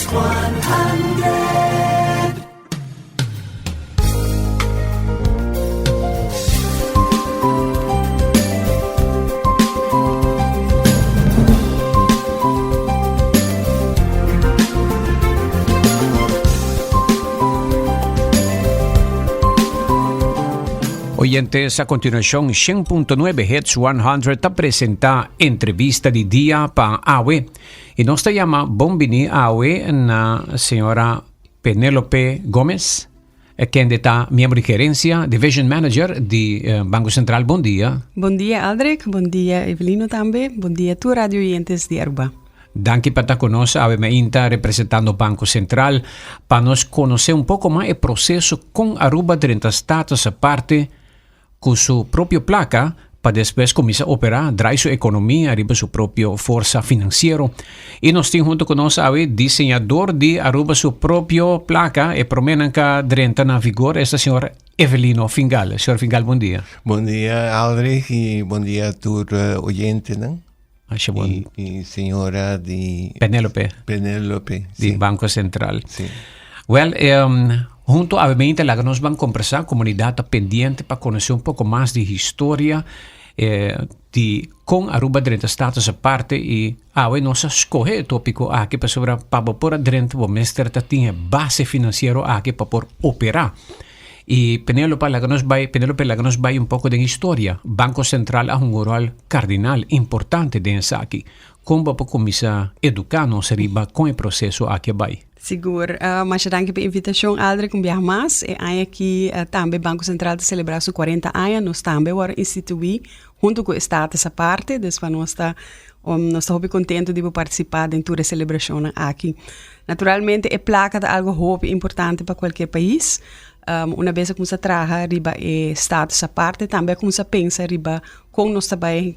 Hits 100. Oyentes, a continuación, 100.9 Hits 100 te presenta entrevista di dia pa Awe. E nos te llama Bombini Awe na señora Penélope Gómez, que è membro di gerencia, Division Manager di Banco Central. Bom dia. Bom dia, Aldrich. Bom dia, Evelino também. Bom dia, tu radio oyentes de Aruba. Danke per estar con nos, Awe Mainta, representando Banco Central, para nos conocer un poco más el proceso con Aruba durante status a parte con su propia placa para después comenzar a operar, traer su economía arriba su propia fuerza financiera. Y nos tiene junto con nosotros diseñador de Aruba su propia placa y promenen que durante en vigor es el señor Evelino Fingal. Señor Fingal, buen día. Buen día, Aldrich, y buen día a tu oyente, ¿no? Y señora de Penélope, de sí. Banco Central. Sí. Well, junto a Mente, la que nos van a conversar, comunidad pendiente para conocer un poco más de historia de con Aruba durante status aparte y hoy nos escoge el tópico aquí para sobre para por durante o mestre tiene base financiero aquí para por operar. Y Penélope la que nos va un poco de historia. Banco Central ha un rol cardinal importante de aquí. Como vamos começar a educar-nos com o processo aqui vai? Seguro. Mas danke pela invitação, Aldrich, um dia mais. E aqui também Banco Central de celebrar seus 40 anos. Nós também vamos instituir, junto com o Estado, essa parte. Então, nós estamos muito contentes de participar em toda a celebração aqui. Naturalmente, a placa é algo muito importante para qualquer país. Uma vez que você trabalha riba e Estado essa parte, também como você pensa riba com nós também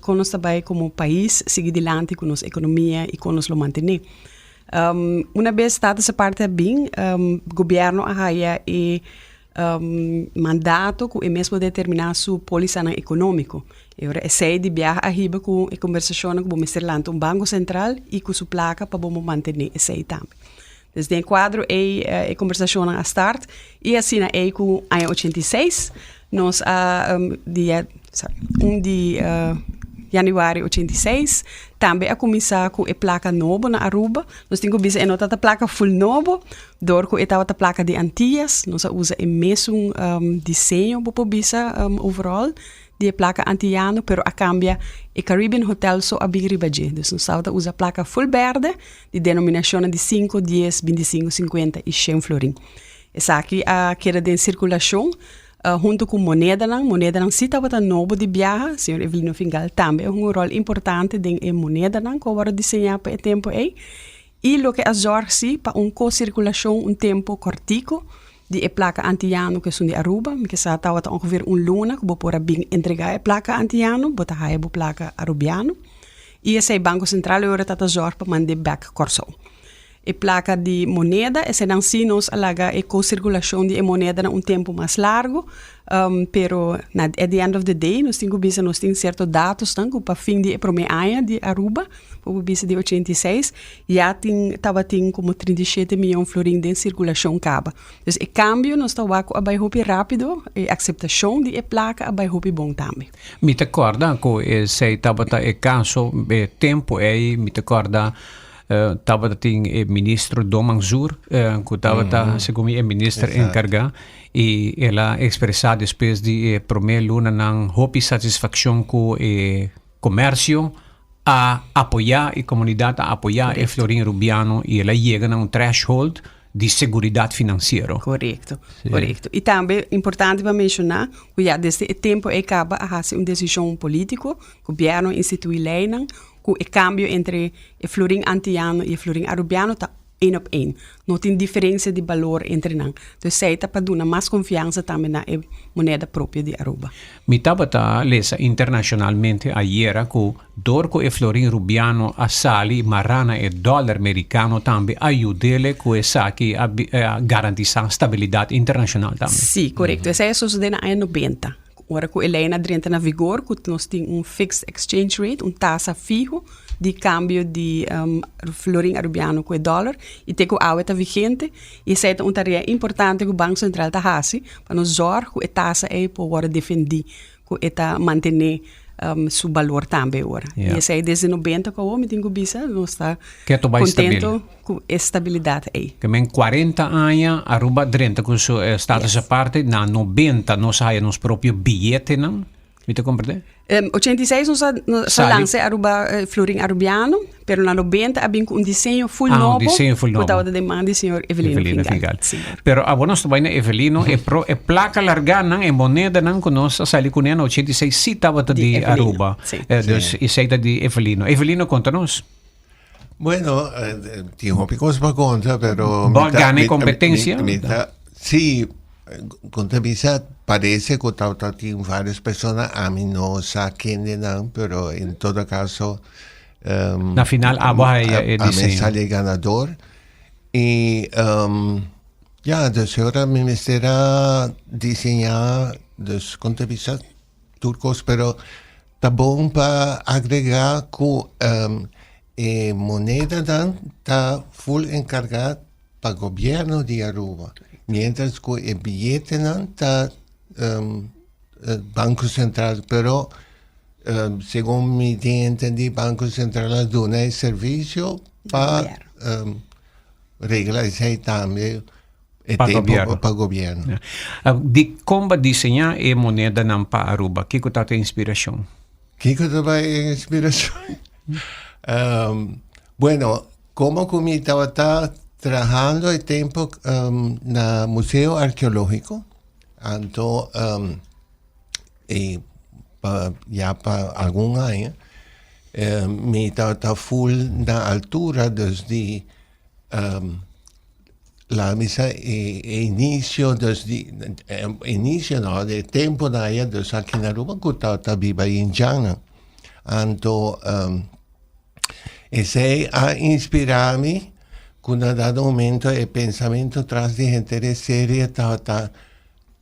como país, seguir adiante com nossa economia e com nos manter. Uma vez Estado essa parte é bem, governo arraia e mandato que é mesmo determinar sua política econômica. Agora, sei de viajar arriba com a conversação com o Ministério Banco Central e com sua placa para bom manter sei também. Desde o quadro a conversação a start e assim é com a 86 nós dia 1 de januário 86 também a começar com a placa nova na Aruba. Nós temos que ver a placa full nova, dor com a placa de Antillas, nós usa o mesmo desenho para bisa overall de placa antillano, pero a cambia e Caribbean Hotel só abrir ribaje. Então, nós usa placa full verde, de denominação de 5, 10, 25, 50 e 100 florim. Essa aqui a queda de circulação, junto com moneda não se estava novo de viajar, senhor Evelino Fingal também é um rol importante de moneda não, que agora desenhar para o tempo aí. E o que azorce para co-circulação tempo cortico, de placa antillano que são de Aruba, que está ongeveer luna, que pode bem entregar a placa antillano, bota a placa arubiano. E esse Banco Central agora está zorg para mandar back corso. A placa de moneda, esse não se nos alaga a co-circulação de moneda em tempo mais largo, pero at the end of the day, nós temos certos dados para fim de primeira ano de Aruba, para de 86, já estava como 37 milhões de florins de circulação caba. Então, o câmbio nós estamos a rápido, a aceitação de placa a bom também. Me te acorda que se estava o caso, o tempo aí, me te acorda estava o ministro Dom Mansour, que estava segundo o ministro encarregado, e ela expressou depois de primeira luna não houve satisfação com o comércio a apoiar a comunidade, a apoiar o florim rubiano e ela chega a threshold de segurança financeira. Correto. E também importante para mencionar que já desde o tempo acaba a fazer uma decisão política, o governo institui lei que o câmbio entre o florim antillano e o florim arubiano está 1 op 1. Não tem diferença de valor entre não. Então, isso está para dar mais confiança também na moeda própria de Aruba. Me estava lesa internacionalmente ayer que dorco e florin rubiano a sali marana e dólar americano também ajudele com essa aqui a garantizar stabilidade internacional também. Sim, correto. Essa é sucedendo na 90. Agora que a lei entra na vigor, que nós temos fixed exchange rate, taxa fijo de cambio de florim arubiano com o dólar e tem que a está vigente e essa é uma tarefa importante que o Banco Central está fazendo para nos zorgar que a taxa é para defender que está manter seu valor também agora. E essa é desde 90 que o homem tem que bisa, nós está contento com a estabilidade aí. Que em 40 anos Aruba drenta com sua status a parte, na 90 nós há nos próprios bilhetes, não? Me te compreende? 86 nós lança Aruba florim arubiano, pero na 90 abbiamo desenho full novo. Desenho full novo. Portanto, demanda senhor Evelino Fingal. Pero agora nós também Evelino é placa largana e moneda não conosco sali com 86 si estava de Aruba. Dus is de Evelino. Evelino conta-nos. Bueno, tengo picos para conta, pero gane competencia. Sí, contabilidad parece que tiene varias personas, a mí no sé quién, pero en todo caso na final a mí sale ganador y entonces ahora me gustaría diseñar los contabilidad turcos, pero también para agregar que moneda está full encargada para el gobierno de Aruba, mientras que el billete está Banco Central, pero según me entendí, Banco Central da un servicio para regularizar también el tiempo para el gobierno. De cómo diseñar la moneda para Aruba? ¿Qué es tu inspiración? ¿Qué es tu inspiración? Bueno, como que estaba trabajando el tiempo en el Museo Arqueológico, entonces, ya para algún año, me estaba full na altura desde la misa inicio, desde inicio no, de tiempo de allá, desde aquí en Aruba, que estaba viva en Jana. Entonces, ese a inspirarme, con un dado momento el pensamiento tras de gente seria estaba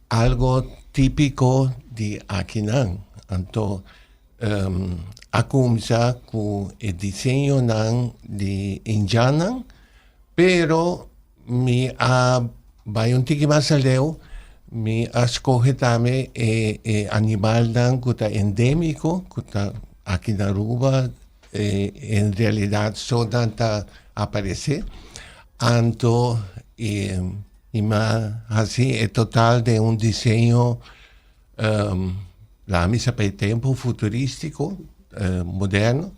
algo típico de Aquinan. Entonces, a comenzar con el diseño de Indiana, pero me va un tique más lejos, me escoge también animal que está endémico, que está aquí en Aruba, en realidad solo aparece. Entonces, y más así, el total de un diseño la misa para el tiempo futurístico, moderno,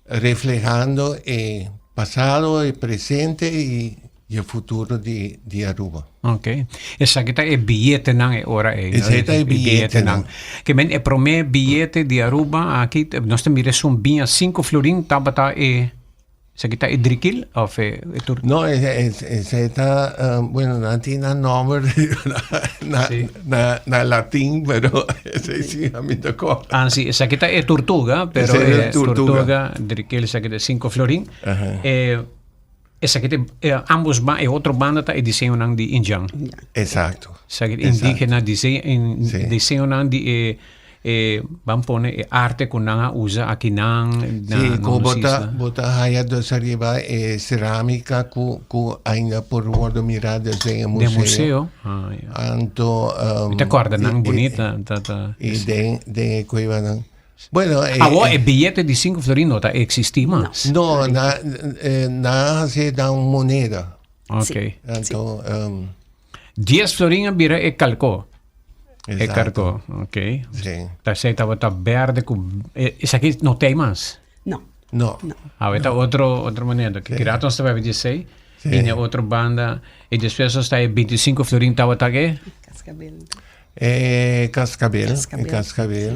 reflejando el pasado, el presente y el futuro de Aruba. Ok. Esa que está el billete ahora. Ese está el billete. Que el primer billete de Aruba, aquí, no te mires un bien 5 florín, tabata ¿se quita el driquil o No, ese está, bueno, no tiene nombre na latín, pero ese sí a mí tocó. Sí, esa quita es tortuga, pero tortuga, driquil, esa quita 5 florín. Esa quita ambos otro banda está el diseño de Indian. Exacto. Esa quita indígena diseño de vamos a poner arte que no usa aquí sí, como bota allá dos arriba cerámica que ainda por guardo mirar desde el museo. De museo? Entonces, ¿te acuerdas? Bonita. Y de cueva, ¿no? Bueno, el billete de 5 florines no existía más. No, nada se da una moneda. Ok. Entonces, 10 florines vira e calcó. Exato. Cargo, ok. Sí. Essa estava verde com... Isso aqui não tem mais? Não. Está outra maneira. Que Kiraton estava 26, e a outra banda, e depois está 25 florim, estava aqui? Cascabel.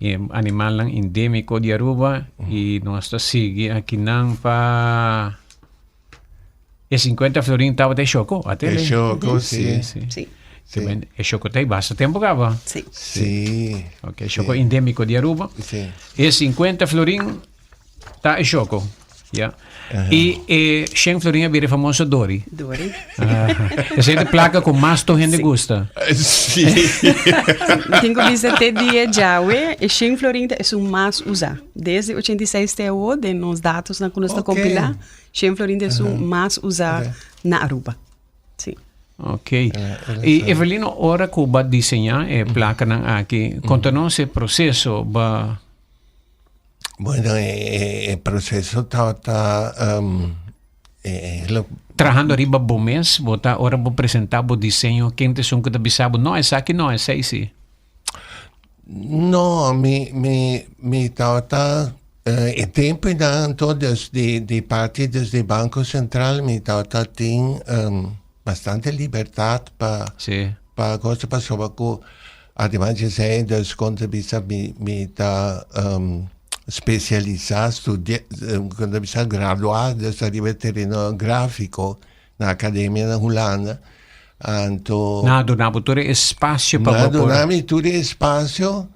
E animal endêmico de Aruba, e nós seguimos aqui para... E 50 florim estava de choco, até? De choco, sim. Também é choco tem bastante tempo gava. Sim. Ok, choco endêmico de Aruba. Sim. E 50 florim está é choco. Yeah. E Shen Florinha vira famoso Dori. Dori. Essa é a placa com mais to gente gosta. Sim. Tenho visto até dia Jawe, e Shen Florinha é o mais usado. Desde 86 até hoje, de nos dados na que nós compilar, Shen Florinha é o mais usado na Aruba. Sim. Ok. E Evelino, ora que vai desenhar a placa aqui, conta-nos o processo, Bueno, el proceso está trabajando arriba por mês, você ora vou apresentar o desenho, quem te são que te bisabo, não, essa aqui não, essa aí sim. No, mi tauta el tempo tanto de parte desde Banco Central mi tauta tem bastante liberdade para coisa para sobre que además de ser das contas mi tá specializzato, quando mi sono graduato, sono diventato grafico na Accademia Holanda. Donavo tutto spazio per donami tutto spazio,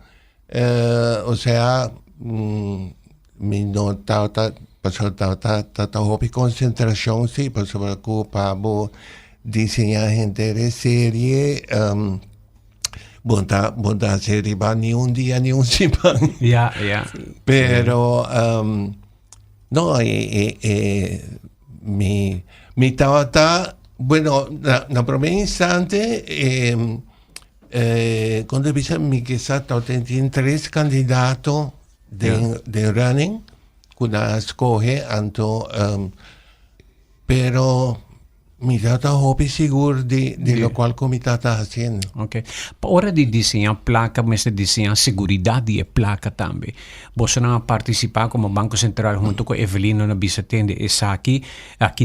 o sea, mi notava tanta hobby concentrazione, sì, per soprattutto disegnare intere serie, Bonta se riba ni un día ni un semana. Yeah. Pero no, mi tawata, bueno, na primer instante, cuando mi que sa tenía 3 candidatos de running, kuna escoge, anto, pero mi tata hobby seguro de lo cual como mi tata haciendo. Ok. Ora di desenhar placa, mas de desenhar seguridade de placa também. Você não participar como Banco Central junto com Evelino na bisatende essa aqui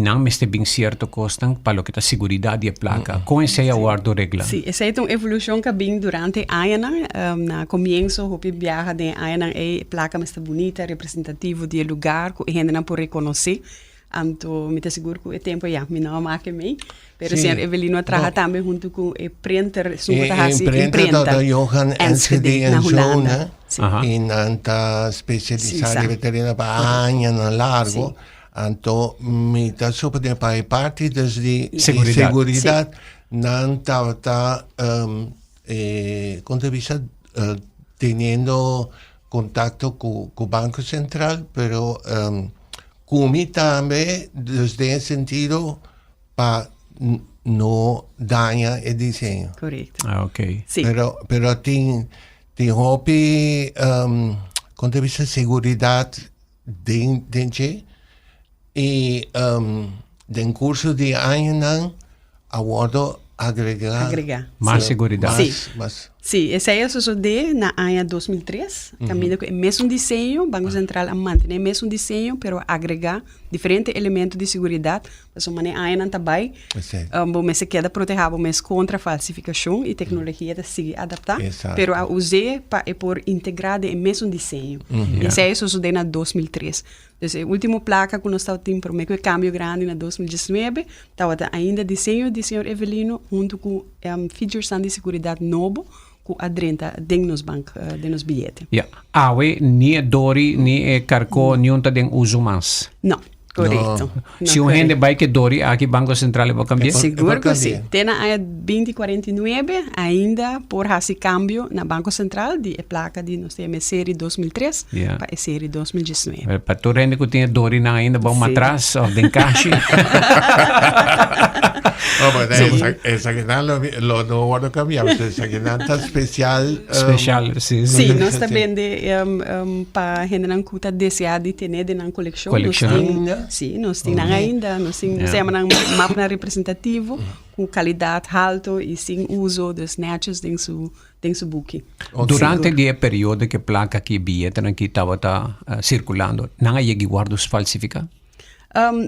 não mas tem bem certo costam para o que tá seguridade de placa. Com essa é a guardo regla. Sim, essa é uma evolução que vem durante anos. Na comienzo, hobby viaja de anos é placa mas bonita, representativo de lugar que a gente não pode reconhecer. Anto me asseguro que o tempo me não marca bem, pero senhor Evelino trabalha também junto com o printer, imprenta da Johan Enschede na Holanda, e nanta specializzata veterina para anos na largo, anto me tá super de parte de seguridade, nanta tá vista teniendo contacto con el Banco Central, pero Kumi también desde el sentido para no dañar el diseño. Correcto. Ok. Sí. Pero tiene hobby con vista de seguridad dentro y den curso de años aguardo agregar mais seguridade. Sim, esse aí sucedeu na ano 2003. Também com o mesmo desenho, Banco Central a manter o mesmo desenho, pero agregar diferentes elementos de segurança. Mas uma ano não também, mas se queda proteger, mas contra falsificação e tecnologia de se adaptar. Pero a usar para por integrar o mesmo desenho. Esse aí sucedeu na 2003. Então, a última placa que nós estávamos para o cambio grande na 2019, estava ainda desenho do senhor Evelino junto com features de segurança novo com a dentro nos bancos, de nos bilhetes. Awe, ni Dori, ni Carco, ni unta den uso mais. Não. Correto. Se um gente vai que Dori, aqui Banco Central vai cambiar? Seguro que sim. Tem a 2049 ainda por esse cambio na Banco Central de placa de nós temos a série 2003 para a série 2019. Para tu rende que tem Dori na ainda vão atrás ou den caixa. Esa que lo no guardo cambiar, esa que está especial. Especial, sim. Sim, nós também para gente não custa desejar de ter na coleção. Sim, nós temos ainda, nós temos um mapa representativo com qualidade alta e sem uso dos networks dentro do book. Durante o período que a placa aqui bilhete que estava circulando, não há guardos falsificados?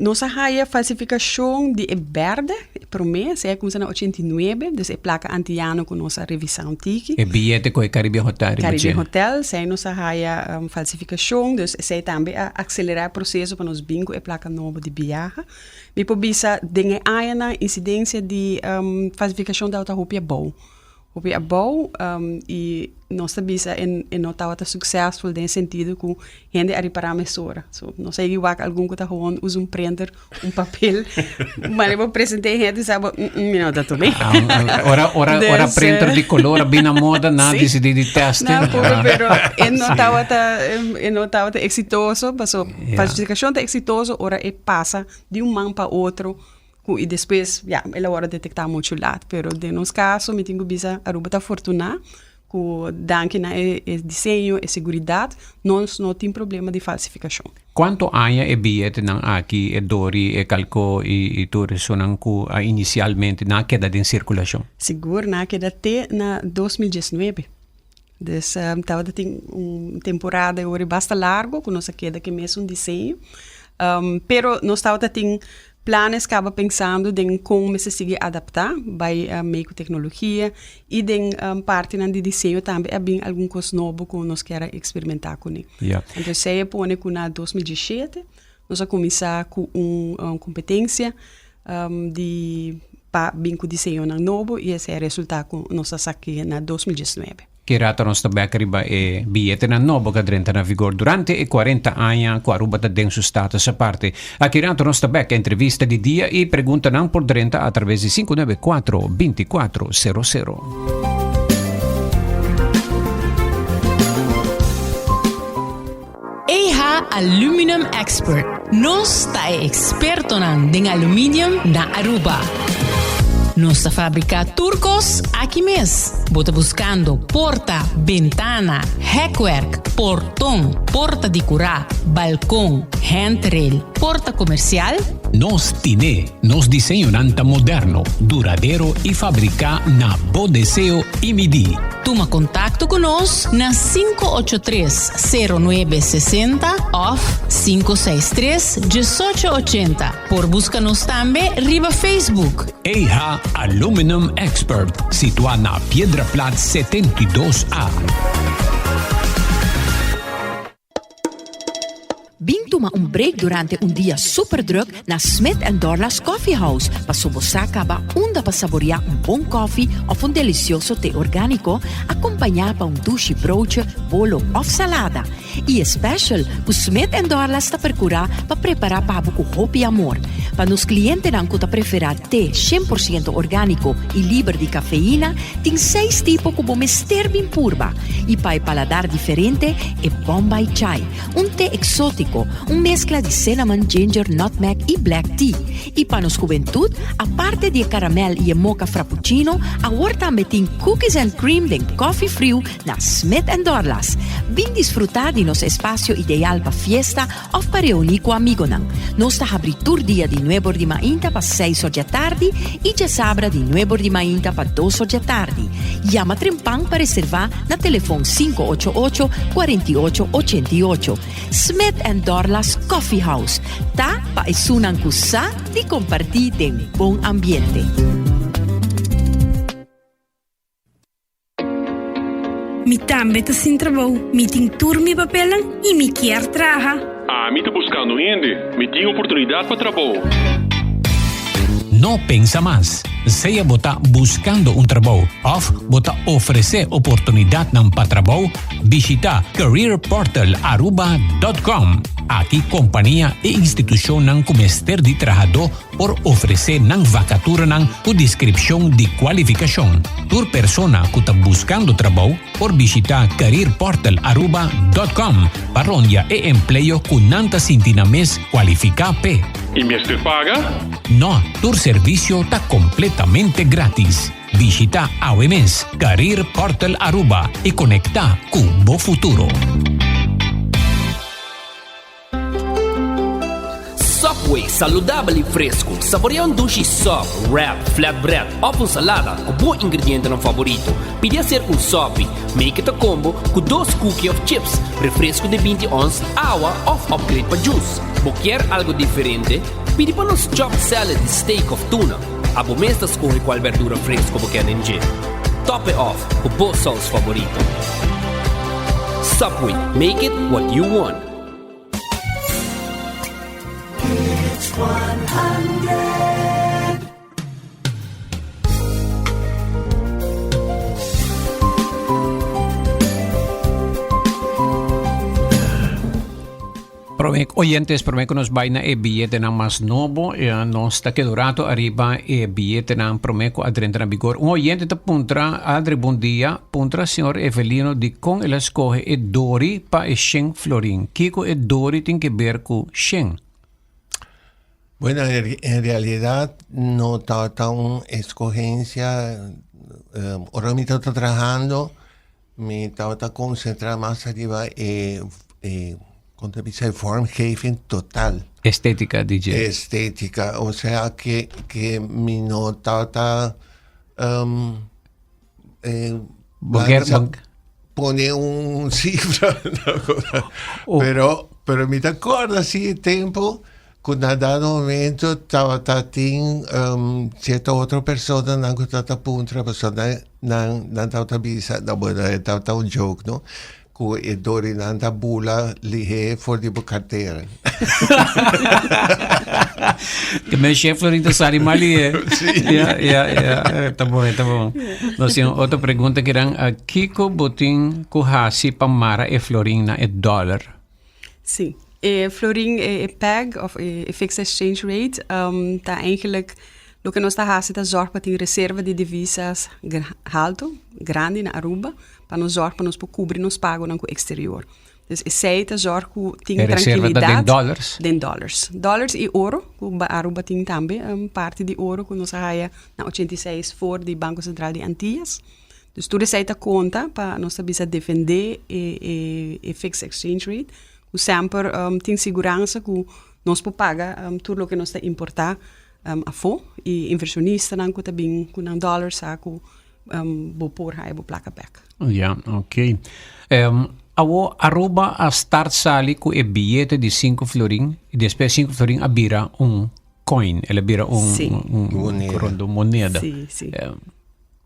Nossa falsificação de verde, por mês, é como se na 89, dus é placa anti-ano com nossa revisão tiki. E bilhete com o Caribe Hotel. Caribe Hotel, é nossa falsificação, dus é também acelerar o processo para nos bingo e placa nova de viagem. E por bisa, tem a incidência de falsificação da outra roupa bom. op je bouw e nós bisa en notava succesvol nesse sentido com gente a reparar mesura. So, não sei que algum que tá gewoon usa printer, papel, mas eu apresentei gente e sabe, não tá bem. Ora printer de color bem na moda, nada decidi de tester. Não, pero eu notava tá exitoso, passou falsificação tá exitoso, ora passa de man para outro. E depois, ela hora detectar muito lado, pero de nos casos, me tenho bisa Aruba tá fortuna, com danke na desenho e seguridade, nós não tem problema de falsificação. Quanto anha e bilhete nang aqui e dori e calco e turismo nang ku inicialmente na queda de circulação? Seguro na queda até na 2019. Dus tava tem temporada agora bastante largo, com nossa queda que mesmo desenho, pero nós tava tem planos que acaba pensando em como se seguir adaptar by meio tecnologia e em parte de desenho também é bem algum coisa novo que nós queremos experimentar com ele. Então, se eu põe com na 2017, nós vamos começar com uma competência de bem com desenho novo e esse é o resultado que nós aqui na 2019. Che rata nostra becca e bigliette na novo che entra in vigore durante e 40 anni qua ruba da denso status a parte. A che rata nostra becca intervista di dia e pregunta non por drenta attraverso 594 2400. EIHA Aluminum Expert. Nos ta experto en aluminium na Aruba. Nuestra fábrica turcos aquí mes. Bota buscando porta, ventana, heckwerk, portón, porta de curá, balcón, handrail, porta comercial. Nos tiene, nos diseño nanta moderno, duradero y fabrica na Bodeseo y Midi. Toma contacto con nos na 583-0960 off 563-1880. Por búscanos también riba Facebook. EIHA Aluminum Expert, situada na Piedra Plat 72A. Bing toma break durante dia super druk na Smith & Dorla's Coffee House para sobosacaba onda para saborear bom coffee of delicioso té orgânico acompanhado por douche broodje, bolo of salada. E special, o Smith & Dorla's está percurar para preparar para com hope e amor. Para nos clientes que preferem té 100% orgânico e livre de cafeína, tem 6 tipos como mister bem purba. E para paladar diferente, é Bombay Chai, té exótico, mezcla de cinnamon, ginger, nutmeg e black tea. E para nos juventude, aparte de caramel e mocha frappuccino, agora também tem cookies and cream de coffee frio na Smith & Dorla's. Bem desfrutar de nosso espaço ideal para fiesta ou para reunir com amigos. Nós está abrindo dia de 9 de manhã para 6 da tarde e já sábado de 9 de manhã para 2 da tarde. Llama Trempang para reservar na telefone 588-4888. Smith & Dorla's Coffee House. Tá para esunan kusa de compartir de bom ambiente. Mi tambe tá sem trabalho, mi tem turma e papelan e mi quer trabalhar. Mi tá buscando gente, mi tem oportunidade para trabalho. No pensa más. Sea bota buscando un trabajo o bota ofrecer oportunidad para trabajo, visita careerportalaruba.com. Aquí compañía e institución nan comester de trabajador por ofrecer nan vacatura nan o descripción de cualificación. Tur persona que está buscando trabajo por visitar careerportalaruba.com. Parrondia e empleo con nanta sintina mes cualifica P. ¿Y me te paga? No, tu servicio está completamente gratis. Visita AWMS Career Portal Aruba y conecta con Bo Futuro. Subway, saudável e fresco. Saboreia sushi soft, wrap, flatbread ou salada com bom ingrediente no favorito. Pide ser soft, make it a combo com 2 cookies of chips, refresco de 20 ons, água ou upgrade para juice. Quer algo diferente? Pide para nos chopped salad de steak of tuna. A bomesta escolhe qual verdura fresco você quer encher. Top it off com bom sauce favorito. Subway, make it what you want. It's 100. oyentes, prometo nos vai na billete na mas novo, não está quedorato arriba billete na prometo adrenta na vigor. Oyente ta puntra, Adri, bom dia, puntra senhor Evelino de com ela escorre dori pa Shen florin. Kiko dori tem que ver com Shen. Bueno, en realidad no estaba tan escogencia. Ahora me estaba trabajando, me estaba concentrado más arriba cuando dice formgeving total. Estética, DJ. Estética, o sea que mi no estaba pone un cifra, pero me acuerdo así el tiempo. Con dado momento estaba cierta otra persona no estaba punta persona no estaba visa no bueno estaba un joke no que el dori nanda bula lihe for di carteira Que meu chefe Florinda Sari Mali tá bom. Nós temos outra pergunta que eram Kiko botin kuhasi pamara Florin e dólar. Sim. Florin PEG, of Fixed Exchange Rate, tá eigenlijk, lo que nós está fazendo é zorg para ter reserva de divisas alto, grande na Aruba, para nos zorg para nos cobrir nos pagos no exterior. Dus zij te zorg que tem tranquilidade. Den dólares. Dólares e ouro, que Aruba tem também, parte de ouro que nós saia na 86 for do Banco Central de Antillas. Dus toda essa conta para nós saber defender e Fixed Exchange Rate. Sempre tem segurança que nós podemos pagar tudo o que nós importar a fora e inversionista não que também com $1 saco vou pôr aí vou placa back. Yeah, ok. Aruba a start sali com bilhete de 5 florin e depois 5 florin abira coin, ela abira moneda. Sim.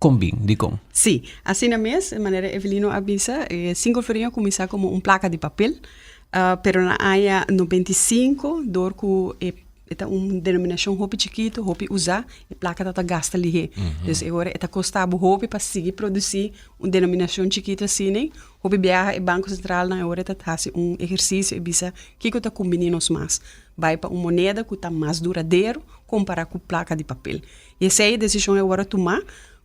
Combin, digo. Sim, assim na mesma maneira Evelino avisa 5 florin começa como placa de papel. Pero na área 95, dor que é uma denominação hopi chiquito, hopi usar, e placa tá gasta ali. Então agora é custava hopi para seguir produzir uma denominação chiquita assim, né? Hopi viaja e Banco Central na hora tá faz exercício e bisa que tá combinando mais. Vai para uma moneda que tá mais duradouro comparar com placa de papel. E essa é a decisão agora tomar.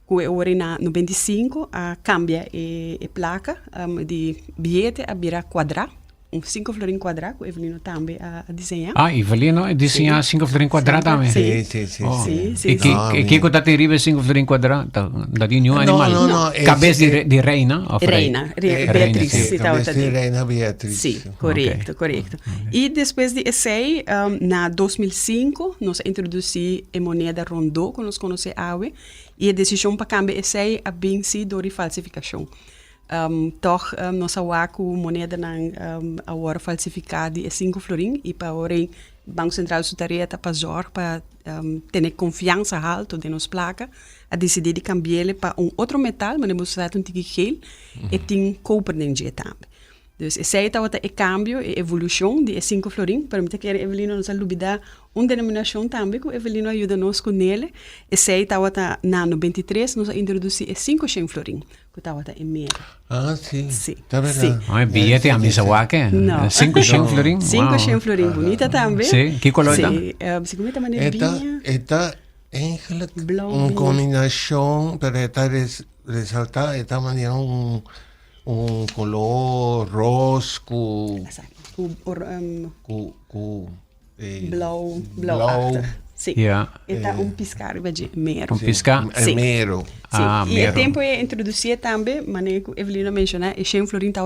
Que agora na 95 cambia a placa de bilhete a virar quadrado. 5 florin quadrado, que Evelino também a desenhar. Evelino desenha 5 florin quadrado também? Sim. E que está terrível 5 florin quadrado? Da nenhum animal? Não. Cabeça de reina? Beatriz. Reina Beatriz. Sim, correto. E depois de esse, na 2005, nós introduzimos a moneda rondô, que nós conhecemos, e a decisão para cambiar esse a bem sido de falsificação. Toch nossa waku moneda agora falsificada é 5 florin e para o Banco Central Sutareta para zorg para ter confiança alto de nos placa a decidir de cambiar para outro metal, mas nós usamos tique gel e tem coper dentro também. Dus esse é o cambio e evolução de 5 florin, para mim que Evelino nos alubida uma denominação também que Evelino ajuda nós com ele. Esse é o na 93 nós introduzimos 5 florin. Sim. Tá verdade. Bilhete a misa wake? Não. 5 florin? 5 florin, bonita também. Sim, que color está? Segunda maneira binha. Está uma combinação para ressaltar, está maneira color rosa blauw. Sim. Está piscar de mero. Piscar? Mero. E o tempo é introduzir também, mas Evelina mencionou, e 100 florin está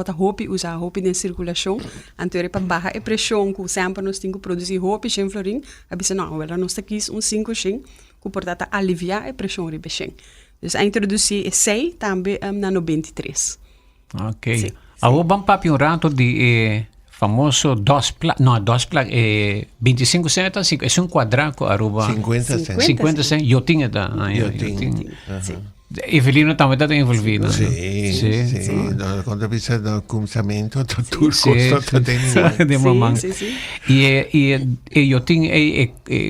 usar roupa de circulação, anterior para baixar a pressão, que sempre nós temos que produzir roupa, 100 florin, a bisa não, ela nós temos 5 100, que portanto aliviar a pressão de 100. Então, a introduzir e 6 também na 93. Ok. Vamos para um rato de famoso 25 centavos, é quadrado Aruba. 50 cent. Eu tinha Evelino também está envolvido. Sim. Quando precisa do começamento, tudo custa de momento. E eu tinha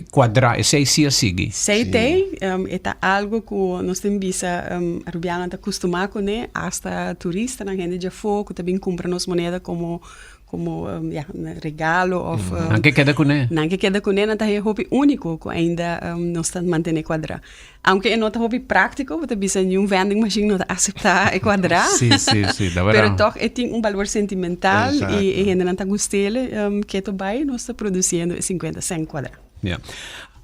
quadrado, sei se sigue. Sei tem, é algo que nós temos visto, Arubiana está acostumado com, né? Hasta turista, na gente já foi, que também compra nossa moneda como como um regalo of Anche queda com né? Nanke queda com ele, é hobby único que ainda não está mantendo quadrar. Aunque é nota hobby prático, você bisa nenhum vending machine não aceitar e quadrar. Sim, da verdade. Pero toch tem valor sentimental e ainda não está gostando que tu vai não está produzindo 50 cent quadrar. Yeah.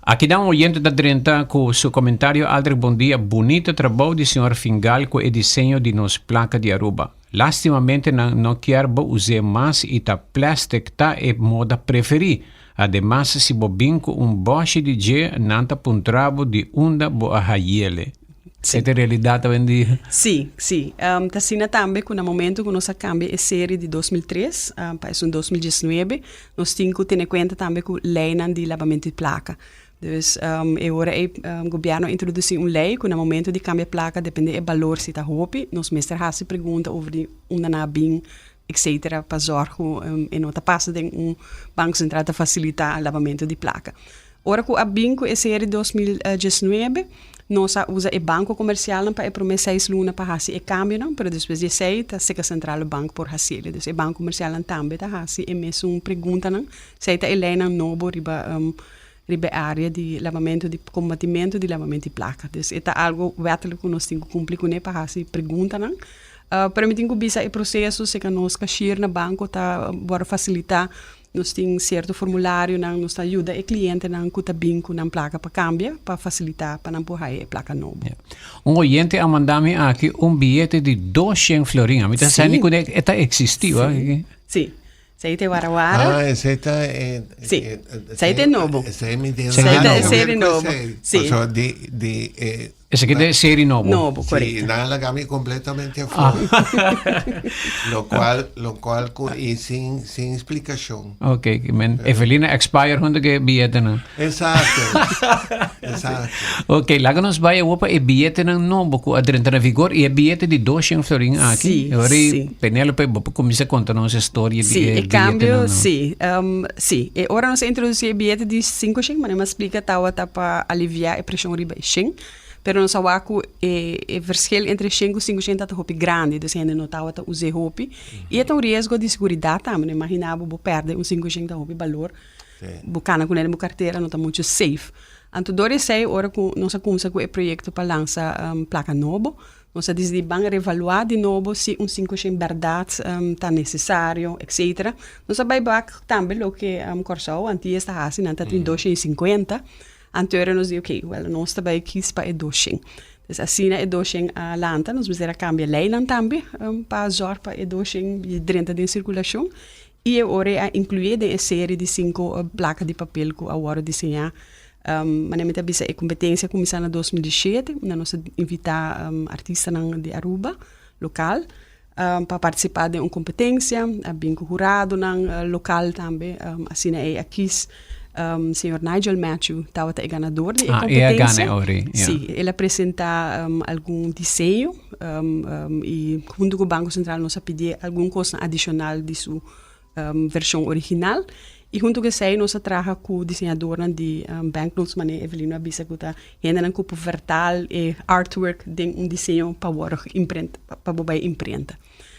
Aqui dá oyente da Drenta com seu comentário. Aldrich, bom dia. Bonito trabalho do senhor Fingal com o desenho de nos placa de Aruba. Lastimamente não quero usar mais e tá plástico tá é moda preferir. Ademais, se bobin com boche de G, nanta puntrabo de onda bo a hayele. Sim. É realidade também de... Sim. Tá sendo também que no momento que nós cambiamos a série de 2003 para 2019, nós temos que ter em conta também com a lei de lavamento de placa. Dus agora o governo introduziu lei que no momento de cambiar placa, depende do valor se está roupa, nós mestre se pergunta over onde na bem, etc. para zorgar e não está passando em banco central para facilitar o lavamento de placa. Ora que a BIM com a série 2019, nós usa o banco comercial para prometer 6 lunas para fazer o câmbio, não? Para depois de 6, a Seca Central do banco por fazer. Então, o banco comercial também está fazendo e mesmo pergunta, não? Se está elena novo riba área de lavamento, de combatimento de lavamento de placa. Então, é algo wettelijk que nós temos que cumprir com ele para fazer pergunta, não? Para mim, tem que bisa o processo, se que nós cashier na banco tá para facilitar, nós temos certo formulário, nós ajuda o cliente na cuta binco na placa para cambiar, para facilitar, para não empurrar a placa nova. Yeah. oyente a mandar-me aqui bilhete de 200 florinhas. Me está dizendo que está existiu. Sim. Sei te Warawara. Esse está... Sim. Sei te novo. Sei te novo. Sim. Esse aqui é série novo. Novo, correto. Sì, la cambié completamente fuori. Lo cual sin explicación. Ok, men Evelina expire quando que bilhete não. Exato. Ok, lá que nós vai opa e bilhete não novo com a Drenta na vigor e bilhete de 200 florinhas aqui. Agora Penélope começa a contar nossa história de bilhete. Sim, cambio, sim. E agora nós introduzimos o bilhete de 500, mas não explica para aliviar a pressão riba pero no sawaku e verschil entre 5 e 500 roupa grande, dus ainda não estava a usar roupa. E é um risco de segurança também, imaginava que perde 500 roupa valor. Bucana com ele na carteira não está muito safe. Então, dore sei ora que nós começamos com o projeto para lançar placa novo. Nós decidimos revaluar de novo se 500 verdade está necessário, etc. Nós vai back também o que Corsau antes está assim, está em 250. Anterior nos diz, ok, nós também quis para educação. Então, assim, a educação a lanta, nós precisamos cambiar a lei também, para zorgar para a educação de dentro da circulação. E agora incluir a série de 5 placas de papel que agora desenhar. Mas a competência começou em 2017, nós invitar artistas de Aruba, local, para participar de uma competência, bem jurado local também, assim, aqui. Senhor Nigel Matthew estava ganador de competência. Sim, ele apresenta algum desenho e junto com o Banco Central nós pedimos alguma coisa adicional de sua versão original e junto com isso nós traga com o desenhador de banknotes, mas Evelina avisa que está ainda com o vertal e artwork de desenho para imprenta, para imprenta.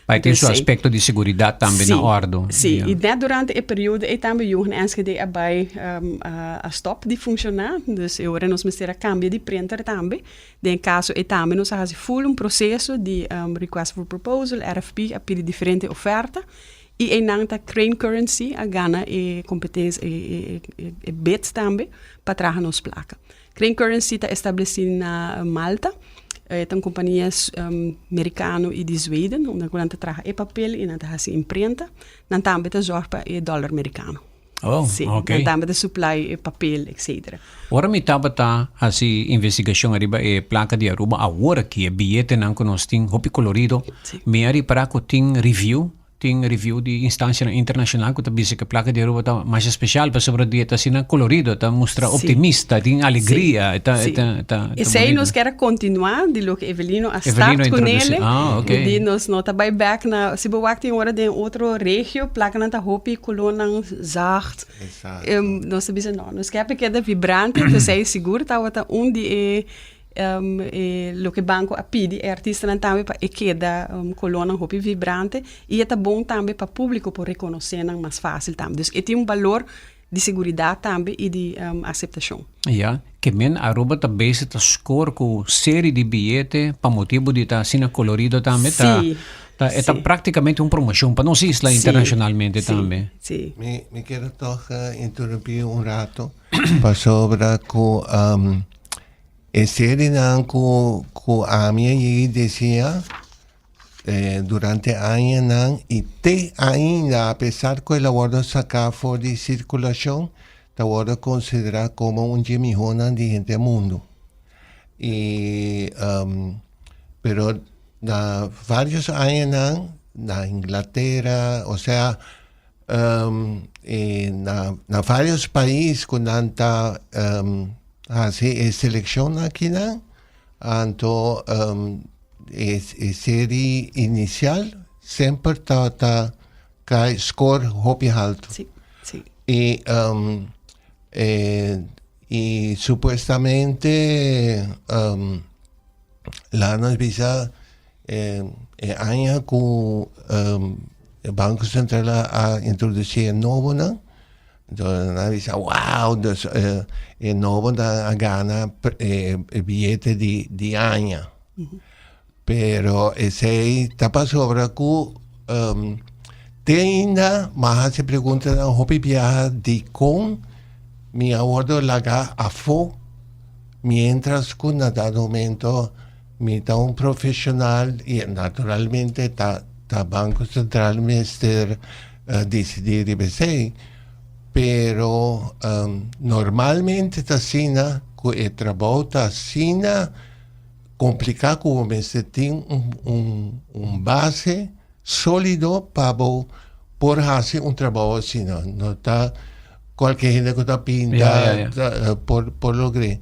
Vai ter seu aspecto de segurança também na ordem. Sim, e durante a período é também o Enschede a stop de funcionar, então agora nós precisamos cambiar de printer também. Em caso é também nós fazemos full processo de request for proposal, RFP, a pedir diferente oferta e em nanta Crane Currency a gana e competência e bets também para trazer nos placa. Crane Currency está estabelecida na Malta. Tem companhias americano e de Zweden, onde quando traga e papel e não se imprenta, não também te zorga para o dólar americano. Oh, sim, ok. Não também te supply e papel, etc. Ora me estava assim investigação arriba e placa de Aruba agora que é bilhete não nós tem hopi colorido, me ari para que tem review de instância internacional que também que a placa de Aruba está mais especial para sobre dia está sendo colorido, está mostra optimista, tem alegria, está e se nós quer continuar de lo que Evelino a start com ele, e nós nota by back na se bewakt tem hora de outro regio, placa na hopi colonna zacht. Nós sabemos não, nós quer porque é vibrante, então sei seguro tá outra de lo que banco a pidi e artista também para queda coluna hopi vibrante e é bom também para público por reconhecer mais fácil também. Dus tem valor de segurança também e de aceitação. Ja, que men Aruba ta base ta score com série de bilhete para motivo de ta sina colorido também tá praticamente uma promoção para nossa isla internacionalmente também. Sim. Me quero interromper rato para sobre com série que a minha dizia durante anos e até ainda, apesar que o acordo sacar fora de circulação, está agora considerado como Jimmy Honan de gente do mundo. E, pero na vários anos na Inglaterra, ou seja, na vários países quando está hace seleção aqui, então a série inicial sempre está com score hopi alto. Sim, sim. E supostamente lá nos visa año que o Banco Central a introduzir novo, né? Então, nós visa, wow, novo a gana bilhete de año. Pero esse está para sobre que tem ainda, mas se pergunta na hobby viaja de com mi abordo lagar a fo, mientras que na dado momento me está um profissional e naturalmente está Banco Central Minister decidir IBC, pero normalmente está sina que o trabalho está sina complicado como se tem base sólido para por fazer trabalho assim, não está qualquer gente que está pinta por lograr.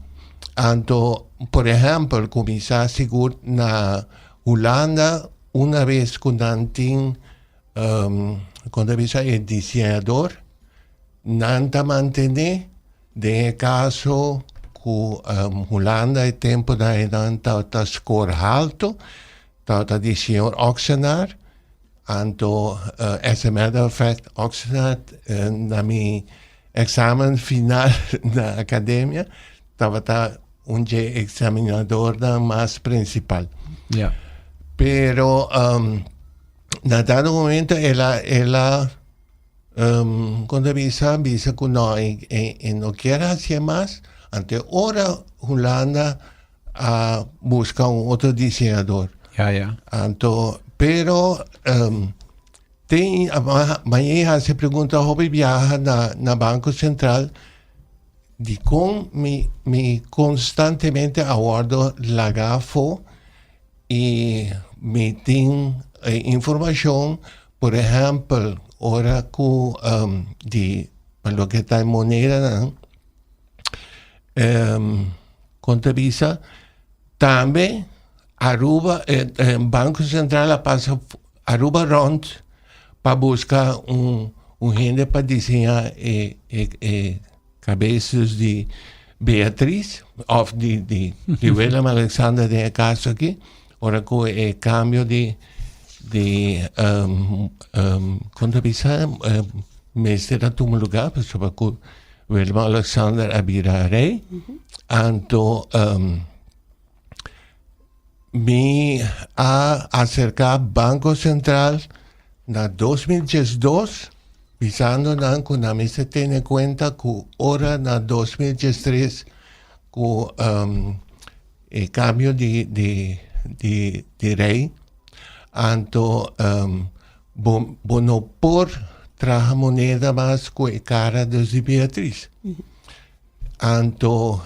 Então, por exemplo, começar seguro na Holanda, uma vez quando tem é diseñador, não está manter de caso que Holanda é tempo da está score alto, está diseñador Oxenar, então, as a matter of fact, Oxenar, na minha exame final na academia, estava examinador mais principal. Yeah. Pero, na dado momento, ela quando visa que não quer fazer mais, ante hora Holanda busca outro diseñador. Então, pero tem amanhã se pergunta hobby viaja na Banco Central de como me constantemente aguardo lagafo e me tem informação, por exemplo, ora que de lo que está em moneda, contabiliza também Aruba, Banco Central passa Aruba Rond para buscar gente para desenhar cabeças de Beatriz, ou de Willem Alexander de caso aqui, ora com o câmbio de contabilizar mestre da tua lugar, pessoa que Willem Alexander a virar rei, então me a acercar Banco Central na 2012, visando que me se tem em conta que ora na 2013 com o câmbio de rei, então não por trazer moneda mais com a cara de Beatriz. Então,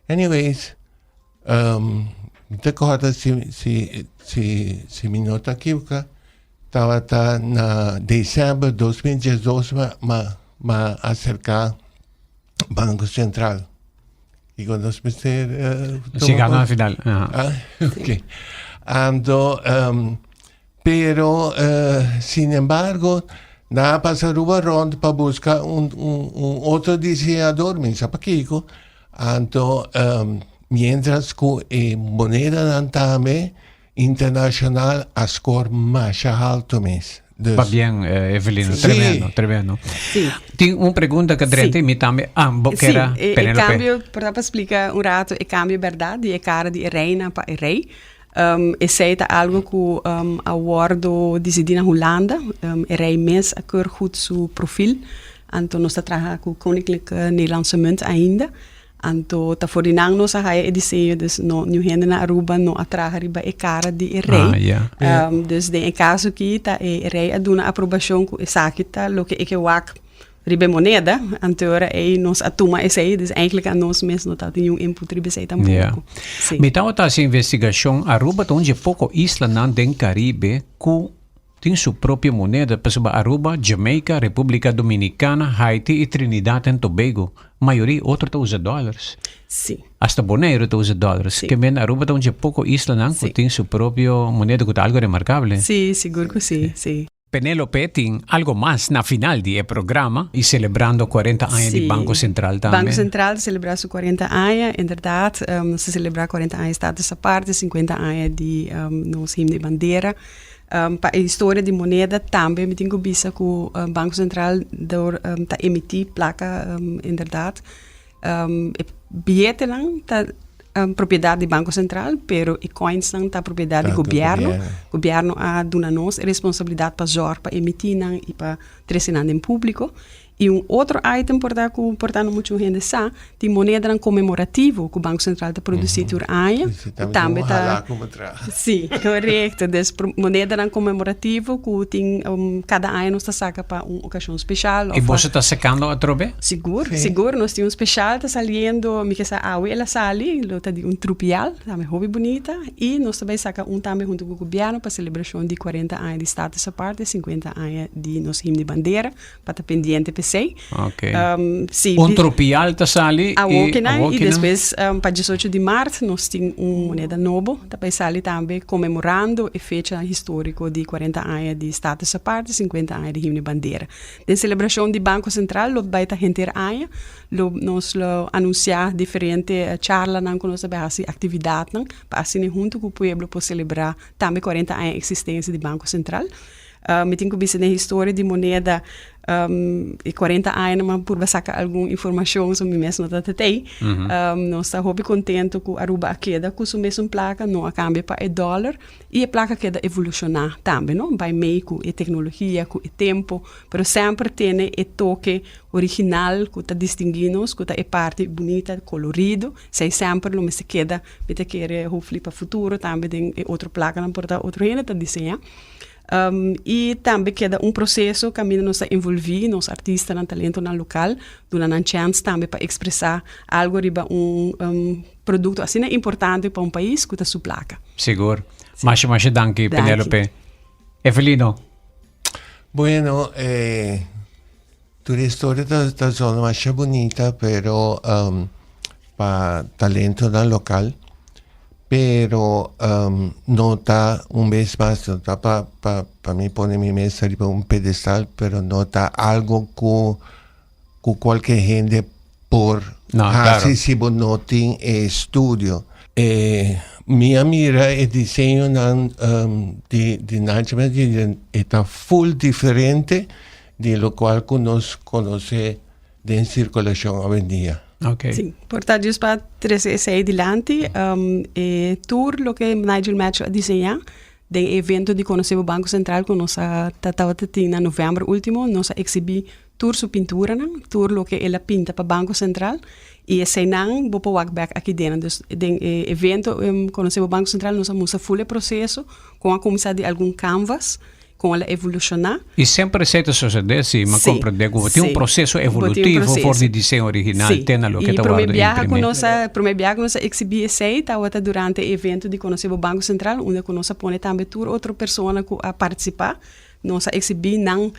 anyways, recorda se me nota equívoca, estava na dezembro de 2012 mas acercar Banco Central. E quando nós chegamos na final. Ok. Então, pero, sin embargo, na passaruba ronda para buscar outro diseñador, me sabe Kiko. Então, mientras que moneda dan também internacional a score mais alto mes. Dus, Va bien, Evelino, Sí. tremendo. Sim. Tenho uma pergunta que Drente me também, que era e Penélope. cambio, para explicar rato, e cambio verdade, e cara de reina para rei. E seita algo que awardo decidi na Holanda. E rei mes a keur goed su profiel. Anto nos traga com Koninklijke Nederlandse Munt ainda. Anto ta for inang nos a haya ediseio, dus no nu hende na Aruba no atraga riba e cara de rei. Dus de caso que ta e rei a duna aprovação ku esakita lo que e wak ribe moneda, antora e nos atuma esse, dus eigenlijk aan nos mes no dat nenhum input ribe sei tampouco. Yeah. Sim. Me estava essa investigação, Aruba onde pouco isla nan den Caribe que tem sua própria moneda, pessoa Aruba, Jamaica, República Dominicana, Haiti e Trinidad e Tobago. Maioria outro usa dólares. Sim. Hasta Bonaire usa dólares. Sim. Que men Aruba onde pouco isla nan que tem sua própria moneda que é algo remarcável. Sim, seguro que sim, sim. Penélope tem algo mais na final do programa e celebrando 40 anos Sim. do Banco Central também. Banco Central celebrar seus 40 anos, inderdaad. Se celebrar 40 anos está dessa parte, 50 anos de nos himno de bandeira. Para a história de moneda também, me tenho visto que o Banco Central está emitir placa, inderdaad. Bilhete não está propriedade do Banco Central, pero e coins não está propriedade do governo. O governo a dona nós responsabilidade para zorgar, para emitir e para trazer em público. E outro item portanto muito gente sabe, de moneda comemorativo que o Banco Central está produzindo por ano. Também está. Sim, correto. Dus moneda comemorativo que tem cada ano está saca para uma ocasião especial. E você está secando a trobe? Seguro. Nós temos especial, está saliendo, me que sa awe ela sali, lo tá de trupial, também hobby bonita, e nós também saca também junto com o governo para celebração de 40 anos de Estado essa parte, 50 anos de nos himno de bandeira, para estar pendiente sei. Ok. Sim. Tropial está sali e depois para 18 de março nós temos uma moneda nova, também sali também comemorando a fecha histórica de 40 anos de Estado essa parte, 50 anos de himno de bandeira. De celebração do Banco Central, lo vai estar gente anos, nós anunciar diferentes charlas com nossa atividade, para assim junto com o povo para celebrar também 40 anos de existência do Banco Central. Me tenho visto na história de moneda e 40 anos, mas por sacar alguma informação sobre mesmo da TTI. Nós estamos muito contentes com a Aruba queda com a mesma placa, não a cambia para o dólar, e a placa queda evolucionar também, não? Vai meio com a tecnologia, com o tempo, mas sempre tem o toque original que está distinguindo, que está a parte bonita, colorido, sei sempre, não se queda, me quer hopefully para o futuro, também tem outra placa, não pode outro gente está desenhando. E também queda processo que nos envolve, nos artistas, no talento no local, dando uma chance também para expressar algo riba produto assim é importante para país que está sua placa. Seguro. Mas danke, Penélope. Evelino. Bueno, tu história está sendo mais bonita, pero para talento no local. Pero no está vez más, no está para mí poner mi mesa arriba un pedestal, pero no está algo que cualquier gente por así si no tiene estudio. Mi mira el diseño de management está full diferente de lo cual nos conoce de circulación hoy en día. Okay. Sim, portanto, para trazer isso aí adiante, tour lo que Nigel Match desenhar, de evento de conhecer o Banco Central que nós estava em novembro último, nós exibir tour sua pintura, tour lo que ela pinta para o Banco Central, e esse não vou pôr back aqui dentro. Então, evento conhecer o Banco Central, nós vamos full processo com a começar de algum canvas, com ela evolucionar. E sempre receita suceder, sim, mas compreender que tem processo evolutivo for de desenho original, tem lo que está guardando imprimir. Para me viajar, nós exibir esse aí, durante o evento de conhecer o Banco Central, onde nós põe também outra pessoa a participar, nós exibir não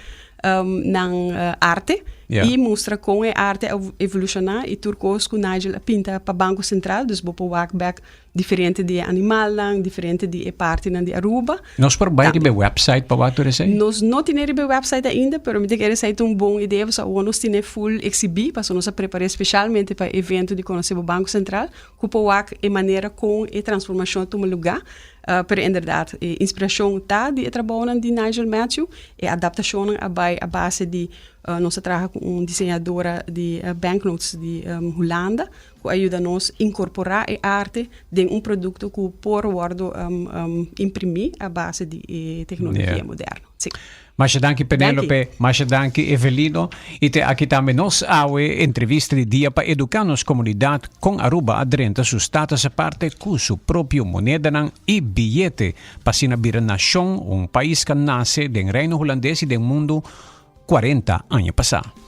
arte, E mostra como a arte evolucionar e turcos com Nigel pinta para Banco Central, dus bopo walkback diferente de animal, diferente de parte de Aruba. Nós probeirem a website para wat você? Nós não temos a website ainda, mas me dizer que é uma boa ideia, nós temos full exibir, para nós preparar especialmente para o evento de conhecer o Banco Central, que pode de maneira com a transformação de um lugar. Pero inderdaad, inspiração tá de trabalho de Nigel Matthew e adaptação a base de nós trabalhamos com desenhadora de banknotes de Holanda que ajuda nós a incorporar a arte de produto que pode imprimir a base de tecnologia moderna. Sim. Mas danke Penelope, mas danke Evelino. E aqui também nós awe entrevista de dia para educar nossa comunidade com Aruba adrenta su status a parte com su próprio moneda e bilhete para sinabir a nação, país que nasce do reino holandês e do mundo 40 anos passados.